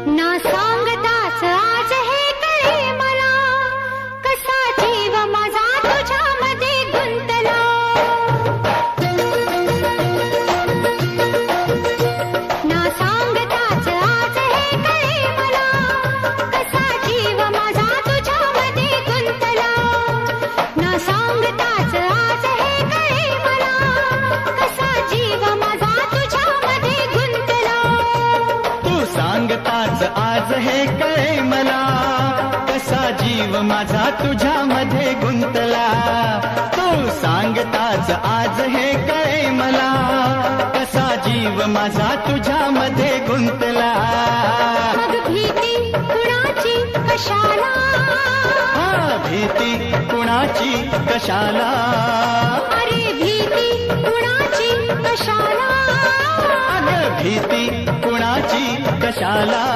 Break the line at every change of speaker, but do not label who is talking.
ना सांगताच आज हे कळे मला, कसा जीव माझा तुझ्यामध्ये गुंतला. ना सांगताच आज हे कळे मला, कसा जीव माझा तुझ्यामध्ये गुंतला. ना सांगताच आज हे कळे मला, कसा जीव माझा तुझ्यामध्ये गुंतला.
तू सांगताच आज हे कळे मला, कसा जीव माझा तुझ्यामध्ये गुंतला. तू सांगताच आज हे कळे मला, कसा जीव माझा तुझ्यामध्ये गुंतला.
मग भीती कुणाची कशाला,
भीती कुणाची कशाला,
अरे भीती कुणाची कशाला,
अगं भीती कुणाची कशाला.